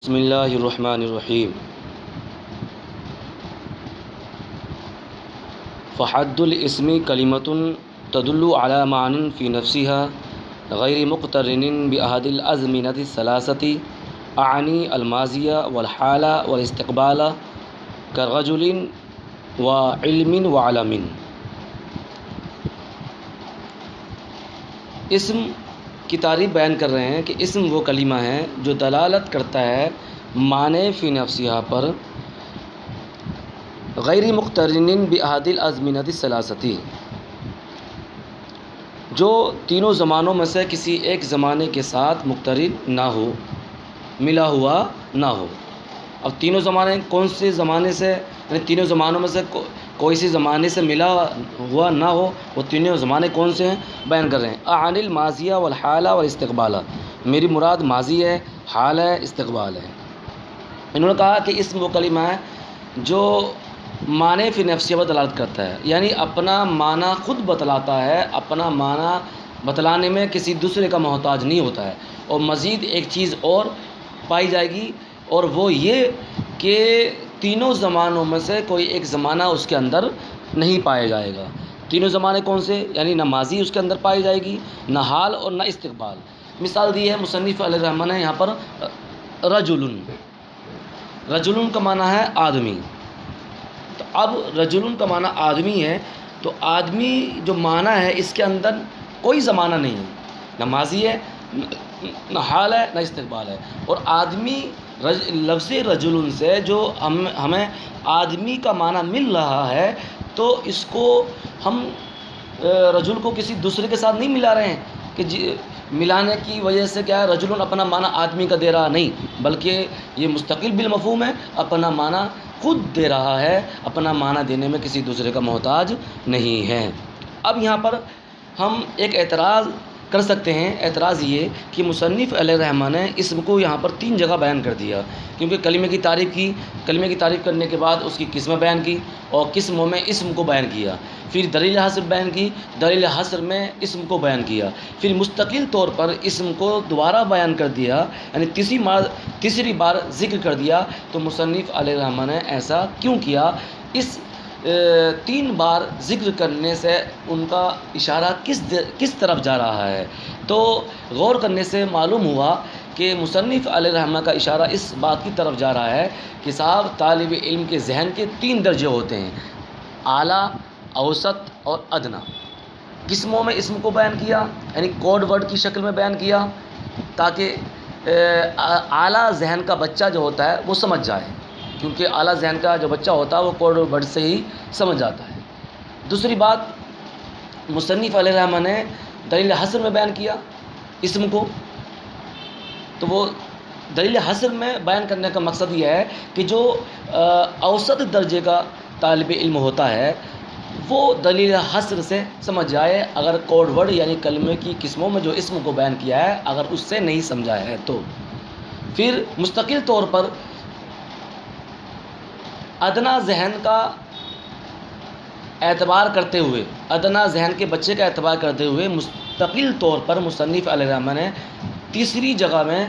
بسم اللہ الرحمن الرحیم۔ فحد الاسم کلمۃ تدل علی معنی فی نفسها غیر مقترن بأحد الازمنة الثلاثة اعنی الماضی والحال والاستقبال كرجل وعلم وعلم۔ اسم کی تعریف بیان کر رہے ہیں کہ اسم وہ کلمہ ہے جو دلالت کرتا ہے معنی فی نفسہا پر غیر مقترن بأحد الازمنة الثلاثة، جو تینوں زمانوں میں سے کسی ایک زمانے کے ساتھ مقترن نہ ہو، ملا ہوا نہ ہو۔ اب تینوں زمانے کون سے زمانے سے، یعنی تینوں زمانوں میں سے کوئی سی زمانے سے ملا ہوا نہ ہو، وہ تینوں زمانے کون سے ہیں بیان کر رہے ہیں۔ اعن الماضی والحال والاستقبال، میری مراد ماضی ہے، حال ہے، استقبال ہے۔ انہوں نے کہا کہ اسم وہ کلمہ ہے جو معنی فی نفسہ پر دلالت کرتا ہے، یعنی اپنا معنی خود بتلاتا ہے، اپنا معنی بتلانے میں کسی دوسرے کا محتاج نہیں ہوتا ہے، اور مزید ایک چیز اور پائی جائے گی، اور وہ یہ کہ تینوں زمانوں میں سے کوئی ایک زمانہ اس کے اندر نہیں پایا جائے گا۔ تینوں زمانے کون سے، یعنی نہ ماضی اس کے اندر پائی جائے گی، نہ حال اور نہ استقبال۔ مثال دی ہے مصنف علیہ الرحمٰن نے یہاں پر رجل، رجل کا معنی ہے آدمی۔ تو اب رجل کا معنی آدمی ہے، تو آدمی جو معنی ہے اس کے اندر کوئی زمانہ نہیں ہے، نہ ماضی ہے، نہ حال ہے، نہ استقبال ہے۔ اور آدمی لفظ رجل سے جو ہمیں آدمی کا معنی مل رہا ہے، تو اس کو ہم رجل کو کسی دوسرے کے ساتھ نہیں ملا رہے ہیں کہ ملانے کی وجہ سے کیا ہے، رجل اپنا معنی آدمی کا دے رہا نہیں، بلکہ یہ مستقل بالمفہوم ہے، اپنا معنی خود دے رہا ہے، اپنا معنی دینے میں کسی دوسرے کا محتاج نہیں ہے۔ اب یہاں پر ہم ایک اعتراض کر سکتے ہیں، اعتراض یہ کہ مصنف علیہ الرحمٰن نے اسم کو یہاں پر 3 جگہ بیان کر دیا، کیونکہ کلمے کی تعریف کی، کلمے کی تعریف کرنے کے بعد اس کی قسمیں بیان کی، اور قسموں میں اسم کو بیان کیا، پھر دلیل حصر بیان کی، دلیل حصر میں اسم کو بیان کیا، پھر مستقل طور پر اسم کو دوبارہ بیان کر دیا، یعنی تیسری بار ذکر کر دیا۔ تو مصنف علیہ الرحمٰن نے ایسا کیوں کیا؟ اس 3 بار ذکر کرنے سے ان کا اشارہ کس طرف جا رہا ہے؟ تو غور کرنے سے معلوم ہوا کہ مصنف علیہ الرحمٰن کا اشارہ اس بات کی طرف جا رہا ہے کہ صاحب طالب علم کے ذہن کے 3 درجے ہوتے ہیں، اعلیٰ، اوسط اور ادنیٰ۔ قسموں میں اسم کو بیان کیا، یعنی کوڈ ورڈ کی شکل میں بیان کیا، تاکہ اعلیٰ ذہن کا بچہ جو ہوتا ہے وہ سمجھ جائے، کیونکہ اعلیٰ ذہن کا جو بچہ ہوتا ہے وہ کوڈ ورڈ سے ہی سمجھ جاتا ہے۔ دوسری بات، مصنف علیہ الرحمٰن نے دلیل حصر میں بیان کیا اسم کو، تو وہ دلیل حصر میں بیان کرنے کا مقصد یہ ہے کہ جو اوسط درجے کا طالب علم ہوتا ہے وہ دلیل حصر سے سمجھ جائے، اگر کوڈ ورڈ یعنی کلمے کی قسموں میں جو اسم کو بیان کیا ہے اگر اس سے نہیں سمجھا ہے تو۔ پھر مستقل طور پر ادنیٰ ذہن کا اعتبار کرتے ہوئے، ادنیٰ ذہن کے بچے کا اعتبار کرتے ہوئے مستقل طور پر مصنف علیہ الرحمٰن نے تیسری جگہ میں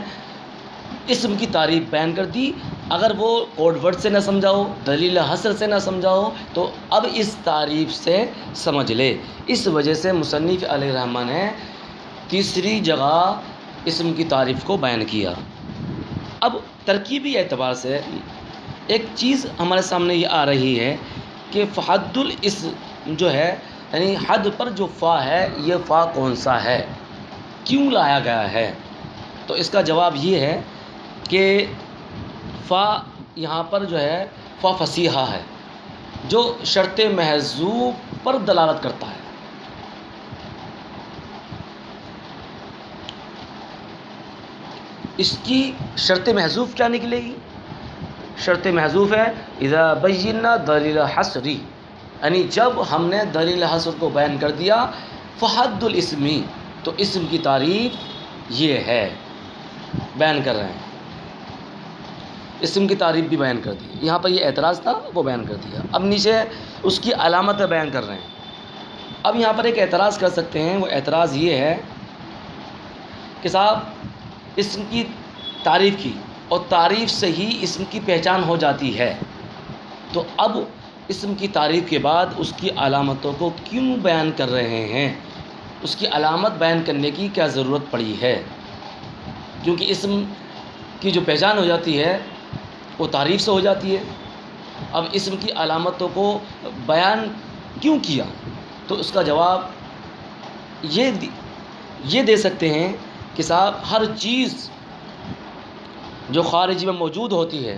اسم کی تعریف بیان کر دی۔ اگر وہ کوڈ ورڈ سے نہ سمجھا ہو، دلیل حصر سے نہ سمجھا ہو، تو اب اس تعریف سے سمجھ لے۔ اس وجہ سے مصنف علیہ الرحمٰن نے تیسری جگہ اسم کی تعریف کو بیان کیا۔ اب ترکیبی اعتبار سے ایک چیز ہمارے سامنے یہ آ رہی ہے کہ فحد الاسم جو ہے، یعنی حد پر جو فا ہے، یہ فا کون سا ہے، کیوں لایا گیا ہے؟ تو اس کا جواب یہ ہے کہ فا یہاں پر جو ہے فا فصیحہ ہے، جو شرط محذوف پر دلالت کرتا ہے۔ اس کی شرط محذوف کیا نکلے گی؟ شرط محذوف ہے اذا بینا دلیل حصری، یعنی جب ہم نے دلیل حصر کو بیان کر دیا، فحد الاسمی، تو اسم کی تعریف یہ ہے، بیان کر رہے ہیں، اسم کی تعریف بھی بیان کر دی۔ یہاں پر یہ اعتراض تھا، وہ بیان کر دیا۔ اب نیچے اس کی علامتیں بیان کر رہے ہیں۔ اب یہاں پر ایک اعتراض کر سکتے ہیں، وہ اعتراض یہ ہے کہ صاحب اسم کی تعریف کی اور تعریف سے ہی اسم کی پہچان ہو جاتی ہے، تو اب اسم کی تعریف کے بعد اس کی علامتوں کو کیوں بیان کر رہے ہیں؟ اس کی علامت بیان کرنے کی کیا ضرورت پڑی ہے؟ کیونکہ اسم کی جو پہچان ہو جاتی ہے وہ تعریف سے ہو جاتی ہے، اب اسم کی علامتوں کو بیان کیوں کیا؟ تو اس کا جواب یہ دے سکتے ہیں کہ صاحب ہر چیز جو خارج میں موجود ہوتی ہے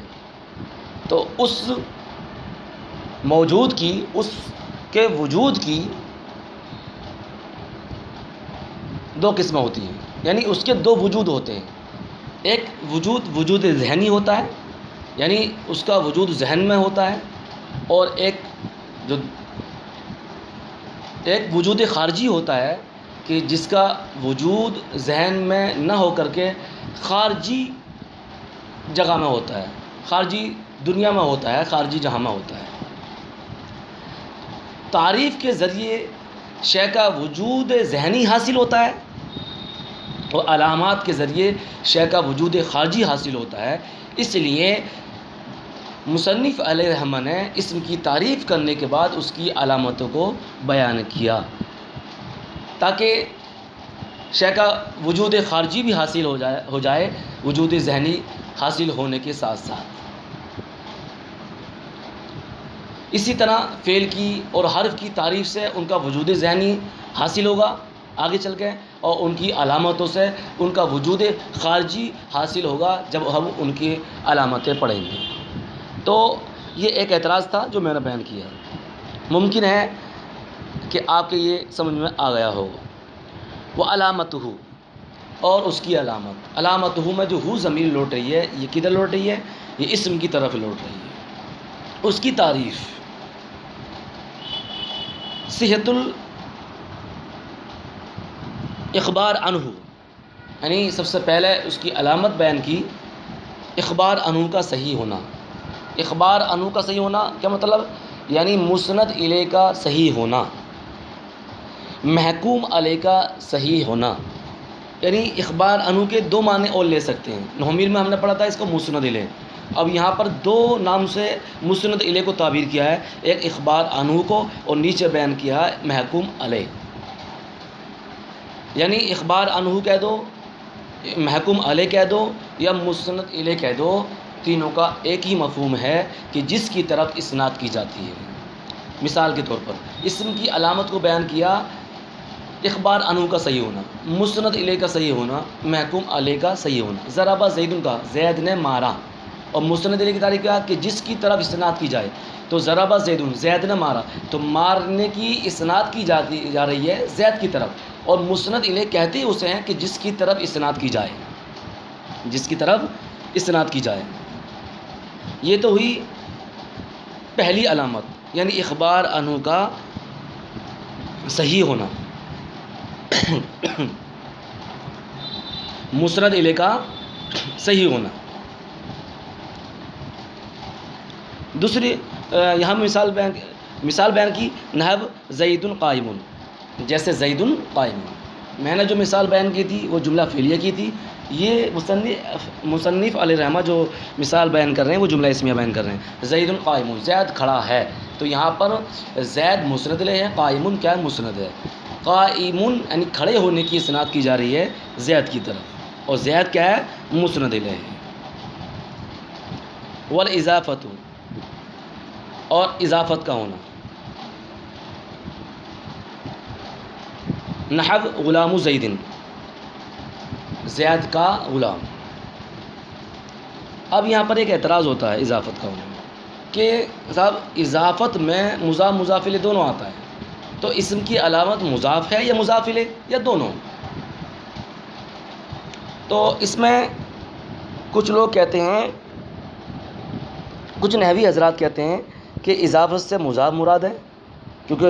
تو اس موجود کی، اس کے وجود کی دو قسمیں ہوتی ہیں، یعنی اس کے دو وجود ہوتے ہیں۔ ایک وجود ذہنی ہوتا ہے، یعنی اس کا وجود ذہن میں ہوتا ہے، اور ایک وجود خارجی ہوتا ہے کہ جس کا وجود ذہن میں نہ ہو کر کے خارجی جگہ میں ہوتا ہے، خارجی دنیا میں ہوتا ہے، خارجی جہاں میں ہوتا ہے۔ تعریف کے ذریعے شے کا وجود ذہنی حاصل ہوتا ہے اور علامات کے ذریعے شے کا وجود خارجی حاصل ہوتا ہے۔ اس لیے مصنف علیہ الرحمہ نے اسم کی تعریف کرنے کے بعد اس کی علامتوں کو بیان کیا تاکہ شے کا وجود خارجی بھی حاصل ہو جائے وجود ذہنی حاصل ہونے کے ساتھ ساتھ۔ اسی طرح فعل کی اور حرف کی تعریف سے ان کا وجود ذہنی حاصل ہوگا آگے چل کے، اور ان کی علامتوں سے ان کا وجود خارجی حاصل ہوگا جب ہم ان کی علامتیں پڑھیں گے۔ تو یہ ایک اعتراض تھا جو میں نے بیان کیا، ممکن ہے کہ آپ کے یہ سمجھ میں آ گیا ہوگا۔ وہ علامتہ، اور اس کی علامتہ میں جو ہو ضمیر لوٹ رہی ہے، یہ کدھر لوٹ رہی ہے؟ یہ اسم کی طرف لوٹ رہی ہے۔ اس کی تعریف صحت الاخبار عنہ، یعنی سب سے پہلے اس کی علامت بیان کی اخبار عنہ کا صحیح ہونا۔ اخبار عنہ کا صحیح ہونا کیا مطلب؟ یعنی مسند الیہ کا صحیح ہونا، محکوم علیہ کا صحیح ہونا۔ یعنی اخبار عنہ کے دو معنی اور لے سکتے ہیں۔ نحومیر میں ہم نے پڑھا تھا اس کو مسند الیہ، اب یہاں پر دو نام سے مسند الیہ کو تعبیر کیا ہے، ایک اخبار عنہ کو اور نیچے بیان کیا ہے محکوم علیہ۔ یعنی اخبار عنہ کہہ دو، محکوم علیہ کہہ دو یا مسند الیہ کہہ دو، تینوں کا ایک ہی مفہوم ہے کہ جس کی طرف اسناد کی جاتی ہے۔ مثال کے طور پر اسم کی علامت کو بیان کیا اخبار عنہ کا صحیح ہونا، مسند الیہ کا صحیح ہونا، محکوم علیہ کا صحیح ہونا۔ ضرب زید کا، زید نے مارا، اور مسند الیہ کی تعریف کیا کہ جس کی طرف اسناد کی جائے، تو ضرب زید، زید نے مارا، تو مارنے کی اسناد کی جا رہی ہے زید کی طرف، اور مسند الیہ کہتے ہی اسے ہیں کہ جس کی طرف اسناد کی جائے، جس کی طرف اسناد کی جائے۔ یہ تو ہوئی پہلی علامت، یعنی اخبار عنہ کا صحیح ہونا، مسند الیہ کا صحیح ہونا۔ دوسری یہاں مثال بیان کی نحو زید قائم، جیسے زید قائم۔ میں نے جو مثال بیان کی تھی وہ جملہ فعلیہ کی تھی، یہ مصنف علیہ الرحمہ جو مثال بیان کر رہے ہیں وہ جملہ اسمیہ بیان کر رہے ہیں۔ زید قائم، زید کھڑا ہے، تو یہاں پر زید مسند الیہ ہے، قائم کیا ہے؟ مسند ہے۔ قائم یعنی کھڑے ہونے کی اسناد کی جا رہی ہے زید کی طرف، اور زید کیا ہے؟ مسند الیہ ہے۔ والاضافۃ، اور اضافت کا ہونا، نحو غلام زید، زید کا غلام۔ اب یہاں پر ایک اعتراض ہوتا ہے اضافت کا ہونا کہ صاحب اضافت میں مضاف مضاف الیہ دونوں آتا ہے، تو اسم کی علامت مضاف ہے یا مضاف الیہ یا دونوں؟ تو اس میں کچھ لوگ کہتے ہیں، کچھ نحوی حضرات کہتے ہیں کہ اضافت سے مضاف مراد ہے، کیونکہ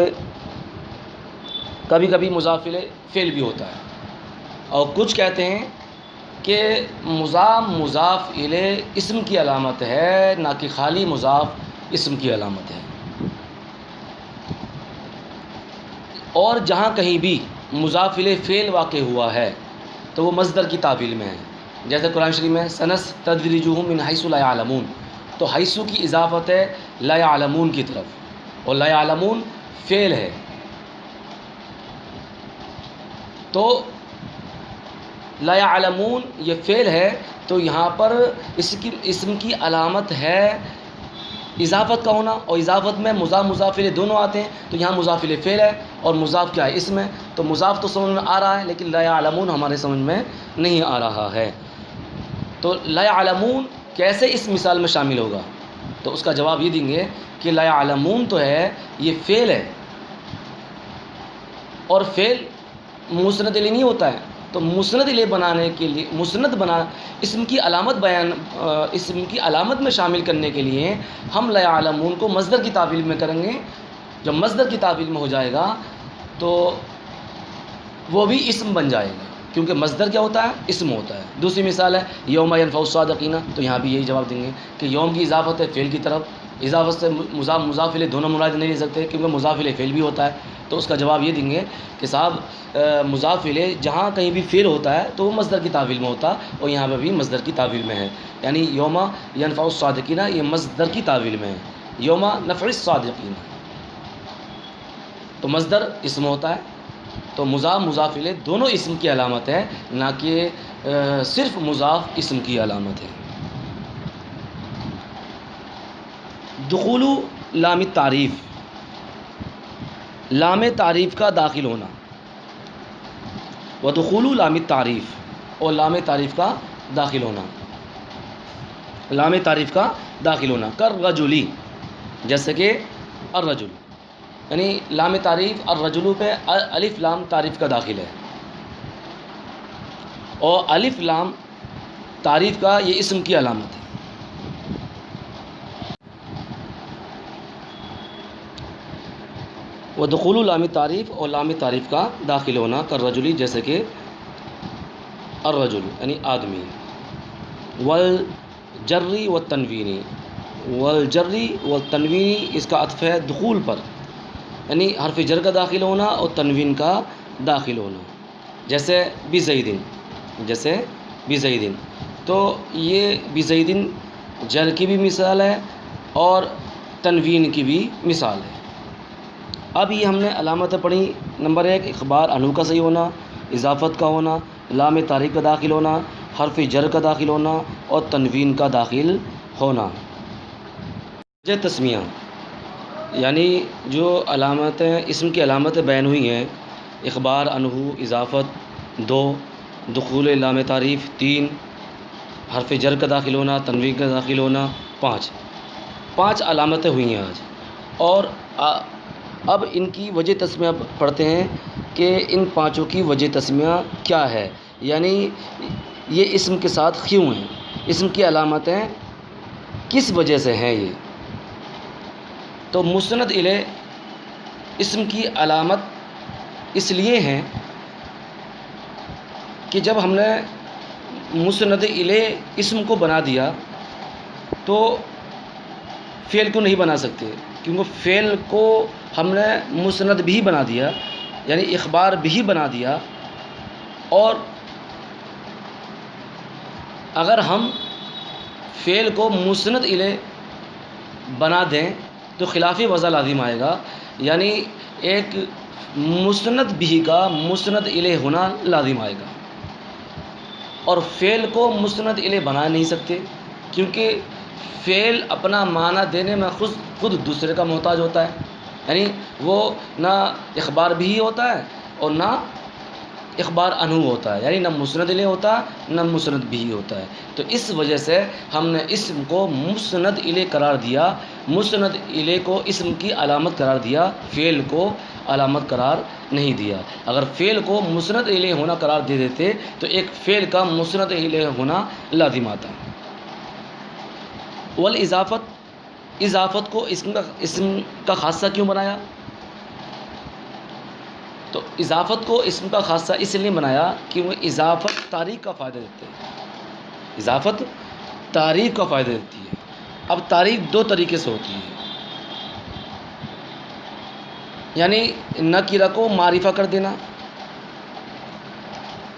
کبھی کبھی مضاف الیہ فعل بھی ہوتا ہے، اور کچھ کہتے ہیں کہ مضاف الیہ اسم کی علامت ہے، نہ کہ خالی مضاف اسم کی علامت ہے۔ اور جہاں کہیں بھی مضاف الیہ فعل واقع ہوا ہے تو وہ مصدر کی تعویل میں ہے، جیسے قرآن شریف میں سنستدرجہم من حیث لا یعلمون، تو حیث کی اضافت ہے لا یعلمون کی طرف، اور لا یعلمون فعل ہے، تو لا یعلمون یہ فعل ہے، تو یہاں پر اسم کی علامت ہے اضافت کا ہونا، اور اضافت میں مضاف مضاف الیہ دونوں آتے ہیں، تو یہاں مضاف الیہ فعل ہے اور مضاف کیا ہے، اسم ہے، تو مضاف تو سمجھ میں آ رہا ہے لیکن لا یعلمون ہمارے سمجھ میں نہیں آ رہا ہے. تو لا یعلمون کیسے اس مثال میں شامل ہوگا؟ تو اس کا جواب یہ دیں گے کہ لا یعلمون تو ہے یہ فعل ہے، اور فعل مسند الیہ نہیں ہوتا ہے، تو مسند الیہ بنانے کے لیے اسم کی علامت میں شامل کرنے کے لیے ہم لا یعلمون کو مصدر کی تعویل میں کریں گے. جب مصدر کی تعویل میں ہو جائے گا تو وہ بھی اسم بن جائے گا، کیونکہ مصدر کیا ہوتا ہے؟ اسم ہوتا ہے. دوسری مثال ہے یوم ینفع الصادقین، تو یہاں بھی یہی جواب دیں گے کہ یوم کی اضافت ہے فعل کی طرف، اضافت سے مضاف الیہ دونوں مراد نہیں لے سکتے کیونکہ مضاف الیہ فعل بھی ہوتا ہے. تو اس کا جواب یہ دیں گے کہ صاحب مضاف الیہ جہاں کہیں بھی فعل ہوتا ہے تو وہ مصدر کی تعویل میں ہوتا، اور یہاں پہ بھی مصدر کی تعویل میں ہے، یعنی یوم ینفع الصادقین یہ مصدر کی تعویل میں ہے، یوم نفع الصادقین، تو مصدر اسم ہوتا ہے، تو مضاف الیہ دونوں اسم کی علامت ہے، نہ کہ صرف مضاف اسم کی علامت ہے. دخول لام التعریف، لام تعریف کا داخل ہونا، ودخول لام التعریف، اور لام تعریف کا داخل ہونا، لام تعریف کا داخل ہونا، کالرجلی جیسے کہ الرجل، یعنی لام تعریف الرجل پہ الف لام تعریف کا داخل ہے، اور الف لام تعریف کا یہ اسم کی علامت ہے. ودخول لام تعریف، اور لام تعریف کا داخل ہونا، کالرجلی جیسے کہ الرجل یعنی آدمی، والجری والتنوینی، والجری والتنوینی اس کا عطف ہے دخول پر، یعنی حرف جر کا داخل ہونا اور تنوین کا داخل ہونا، جیسے بزیدن، جیسے بزیدن، تو یہ بزیدن جر کی بھی مثال ہے اور تنوین کی بھی مثال ہے. اب یہ ہم نے علامتیں پڑھی، نمبر 1 اخبار عنہ کا صحیح ہونا، اضافت کا ہونا، لام تعریف کا داخل ہونا، حرف جر کا داخل ہونا اور تنوین کا داخل ہونا. وجہ تسمیہ، یعنی جو علامتیں اسم کی علامتیں بیان ہوئی ہیں، اخبار عنہ، اضافت 2، دخول لام تعریف 3، حرف جر کا داخل ہونا، تنوین کا داخل ہونا 5 علامتیں ہوئی ہیں آج. اور اب ان کی وجہ تسمیہ پڑھتے ہیں کہ ان 5 کی وجہ تسمیہ کیا ہے، یعنی یہ اسم کے ساتھ کیوں ہیں، اسم کی علامتیں کس وجہ سے ہیں یہ. تو مسند الیہ اسم کی علامت اس لیے ہیں کہ جب ہم نے مسند الیہ اسم کو بنا دیا تو فعل کو نہیں بنا سکتے، کیونکہ فعل کو ہم نے مسند بھی بنا دیا، یعنی اخبار بھی بنا دیا، اور اگر ہم فعل کو مسند الیہ بنا دیں تو خلاف وضع لازم آئے گا، یعنی ایک مسند بھی کا مسند الیہ ہونا لازم آئے گا، اور فعل کو مسند الیہ بنا نہیں سکتے کیونکہ فعل اپنا معنی دینے میں خود دوسرے کا محتاج ہوتا ہے، یعنی وہ نہ اخبار بھی ہوتا ہے اور نہ اخبار عنہ ہوتا ہے، یعنی نہ مسند الیہ ہوتا نہ مسند بھی ہوتا ہے. تو اس وجہ سے ہم نے اسم کو مسند الیہ قرار دیا، مسند الیہ کو اسم کی علامت قرار دیا، فعل کو علامت قرار نہیں دیا. اگر فعل کو مسند الیہ ہونا قرار دے دیتے تو ایک فعل کا مسند الیہ ہونا لازم آتا. والاضافت، اضافت کو اسم کا خاصہ کیوں بنایا؟ تو اضافت کو اسم کا خاصہ اس لیے بنایا کہ وہ اضافت تعریف کا فائدہ دیتے ہیں، اضافت تعریف کا فائدہ دیتی ہے. اب تعریف 2 طریقے سے ہوتی ہے، یعنی نکرہ کو معرفہ کر دینا،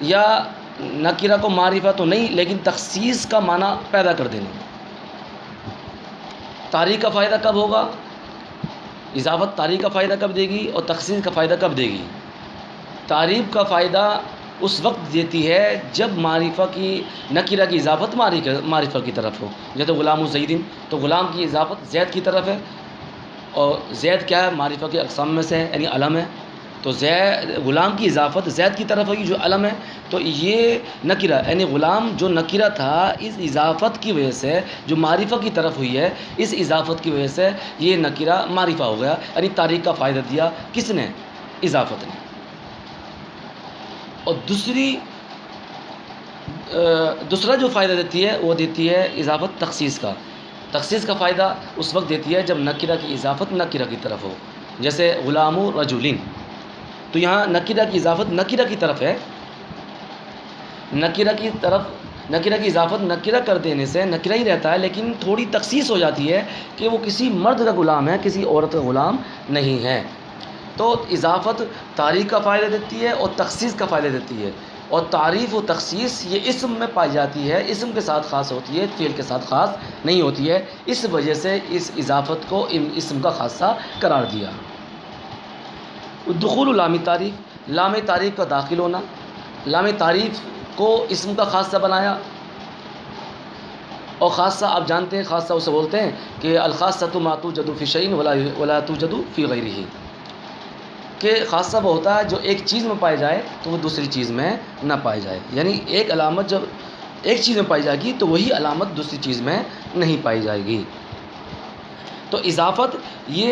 یا نکرہ کو معرفہ تو نہیں لیکن تخصیص کا معنی پیدا کر دینا. تعریف کا فائدہ کب ہوگا؟ اضافت تعریف کا فائدہ کب دے گی اور تخصیص کا فائدہ کب دے گی؟ تعریف کا فائدہ اس وقت دیتی ہے جب معرفہ کی نکرہ کی اضافت معرفہ کی طرف ہو. جیسے غلام زیدن، تو غلام کی اضافت زید کی طرف ہے، اور زید کیا ہے؟ معرفہ کے اقسام میں سے ہے، یعنی علم ہے. تو غلام کی اضافت زید کی طرف ہوگی جو علم ہے. تو یہ نکرہ یعنی غلام جو نکرہ تھا، اس اضافت کی وجہ سے جو معرفہ کی طرف ہوئی ہے، اس اضافت کی وجہ سے یہ نکرہ معرفہ ہو گیا، یعنی تعریف کا فائدہ دیا کس نے؟ اضافت نے. اور دوسرا جو فائدہ دیتی ہے وہ دیتی ہے اضافت تخصیص کا. تخصیص کا فائدہ اس وقت دیتی ہے جب نکرہ کی اضافت نکرہ کی طرف ہو. جیسے غلام رجلین، تو یہاں نکرہ کی اضافت نکرہ کی طرف ہے. نکرہ کی اضافت نکرہ کر دینے سے نکرہ ہی رہتا ہے، لیکن تھوڑی تخصیص ہو جاتی ہے کہ وہ کسی مرد کا غلام ہے، کسی عورت کا غلام نہیں ہے. تو اضافت تعریف کا فائدہ دیتی ہے اور تخصیص کا فائدہ دیتی ہے. اور تعریف و تخصیص یہ اسم میں پائی جاتی ہے، اسم کے ساتھ خاص ہوتی ہے، فعل کے ساتھ خاص نہیں ہوتی ہے. اس وجہ سے اس اضافت کو اسم کا خاصہ قرار دیا. دخول لام تعریف، لام تعریف کا داخل ہونا. لام تعریف کو اسم کا خاصہ بنایا. اور خاصہ آپ جانتے ہیں، خاصہ اسے بولتے ہیں کہ الخاصۃ ما توجد فی شیء ولا توجد فی غیرہ، کہ خاصہ وہ ہوتا ہے جو ایک چیز میں پائے جائے تو وہ دوسری چیز میں نہ پائے جائے. یعنی ایک علامت جب ایک چیز میں پائی جائے گی تو وہی علامت دوسری چیز میں نہیں پائی جائے گی. تو اضافت یہ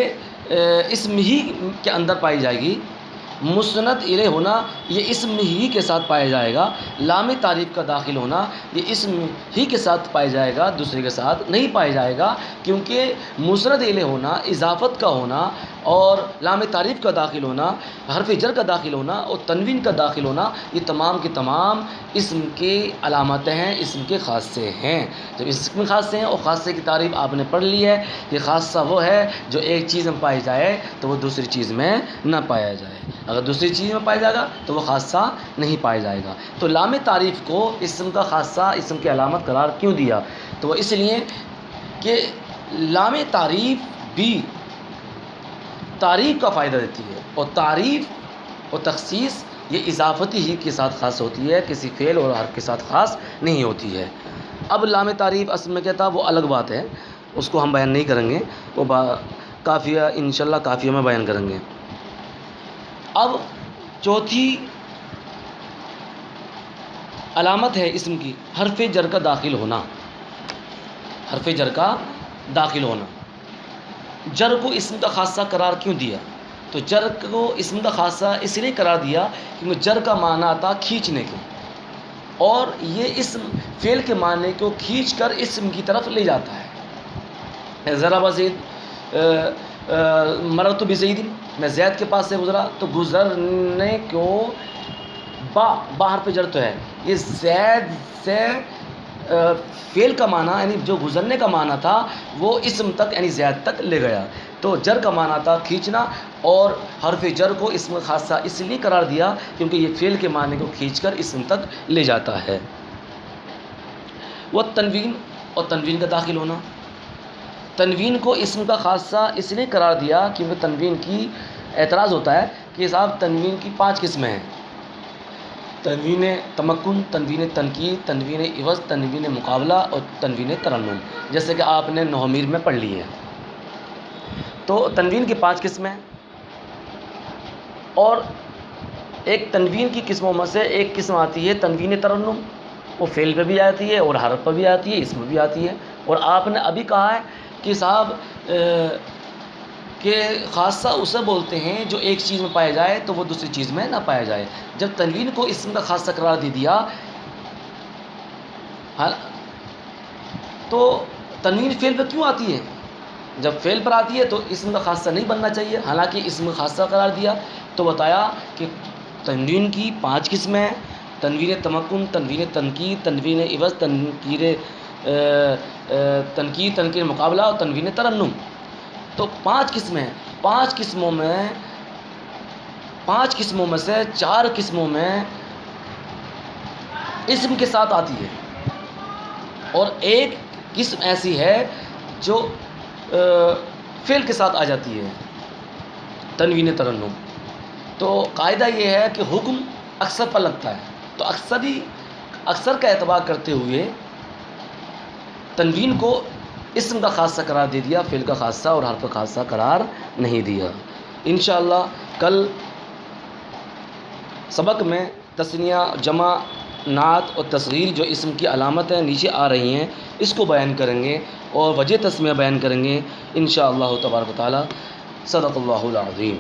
اسم ہی کے اندر پائی جائے گی. مسند الیہ ہونا یہ اسم ہی کے ساتھ پایا جائے گا. لام تعریف کا داخل ہونا یہ اسم ہی کے ساتھ پایا جائے گا، دوسرے کے ساتھ نہیں پایا جائے گا. کیونکہ مسند الیہ ہونا، اضافت کا ہونا اور لام تعریف کا داخل ہونا، حرف جر کا داخل ہونا اور تنوین کا داخل ہونا، یہ تمام کے تمام اسم کے علامتیں ہیں، اسم کے خاصے ہیں. جب اسم خاصے ہیں اور خاصے کی تعریف آپ نے پڑھ لی ہے کہ خاصہ وہ ہے جو ایک چیز میں پائی جائے تو وہ دوسری چیز میں نہ پایا جائے. اگر دوسری چیز میں پایا جائے گا تو وہ خاصہ نہیں پایا جائے گا. تو لام تعریف کو اسم کا خاصہ، اسم کی علامت قرار کیوں دیا؟ تو وہ اس لیے کہ لام تعریف بھی تعریف کا فائدہ دیتی ہے، اور تعریف اور تخصیص یہ اضافتی ہی کے ساتھ خاص ہوتی ہے، کسی فعل اور حرف کے ساتھ خاص نہیں ہوتی ہے. اب لام تعریف اصل میں کیا تھا وہ الگ بات ہے، اس کو ہم بیان نہیں کریں گے، وہ کافیہ انشاءاللہ کافیہ میں بیان کریں گے. اب چوتھی علامت ہے اسم کی حرف جر کا داخل ہونا. حرف جر کا داخل ہونا. جر کو اسم کا خاصہ قرار کیوں دیا؟ تو جر کو اسم کا خاصہ اس لیے قرار دیا کیونکہ جر کا معنی آتا کھینچنے کے، اور یہ اسم فعل کے معنی کو کھینچ کر اسم کی طرف لے جاتا ہے. ضرب زید مررت بزید، میں زید کے پاس سے گزرا. تو گزرنے کو با حرف جر تو ہے، یہ زید سے فعل کا معنی یعنی جو گزرنے کا معنی تھا وہ اسم تک یعنی زید تک لے گیا. تو جر کا معنی تھا کھینچنا، اور حرف جر کو اسم خاصہ اس لیے قرار دیا کیونکہ یہ فعل کے معنی کو کھینچ کر اسم تک لے جاتا ہے. وہ تنوین اور تنوین کا داخل ہونا. تنوین کو اسم کا خاصہ اس لیے قرار دیا کیونکہ تنوین کی اعتراض ہوتا ہے کہ صاحب تنوین کی 5 قسمیں ہیں: تنوین تمکن، تنوین تنقید، تنوین عوض، تنوین مقابلہ اور تنوین ترنم، جیسے کہ آپ نے نحو میر میں پڑھ لی ہے. تو تنوین کی 5 قسمیں، اور ایک تنوین کی قسموں میں سے ایک قسم آتی ہے تنوین ترنم. وہ فعل پہ بھی آتی ہے اور حرف پہ بھی آتی ہے، اسم پہ بھی آتی ہے. اور آپ نے ابھی کہا ہے کہ صاحب کہ خاصہ اسے بولتے ہیں جو ایک چیز میں پایا جائے تو وہ دوسری چیز میں نہ پایا جائے. جب تنوین کو اسم کا خاصہ قرار دے دیا تو تنوین فعل پہ کیوں آتی ہے؟ جب فعل پر آتی ہے تو اسم کا خاصہ نہیں بننا چاہیے، حالانکہ اسم کا خاصہ قرار دیا. تو بتایا کہ تنوین کی 5 قسمیں ہیں: تنوین تمکن، تنوین تنقید، تنوین عوض، تنقید مقابلہ اور تنوین ترنم. تو 5 قسمیں ہیں. 5 قسموں میں سے 4 قسموں میں اسم کے ساتھ آتی ہے، اور ایک قسم ایسی ہے جو فعل کے ساتھ آ جاتی ہے، تنوین ترنم۔ تو قاعدہ یہ ہے کہ حکم اکثر پر لگتا ہے، تو اکثر کا اعتبار کرتے ہوئے تنوین کو اسم کا خاصہ قرار دے دیا، فعل کا خاصہ اور حرف کا خاصہ قرار نہیں دیا۔ انشاءاللہ کل سبق میں تثنیہ، جمع، نعت اور تصغیر جو اسم کی علامتیں نیچے آ رہی ہیں اس کو بیان کریں گے اور وجہ تسمیہ بیان کریں گے انشاءاللہ تبارک و تعالی۔ صدق اللہ العظیم۔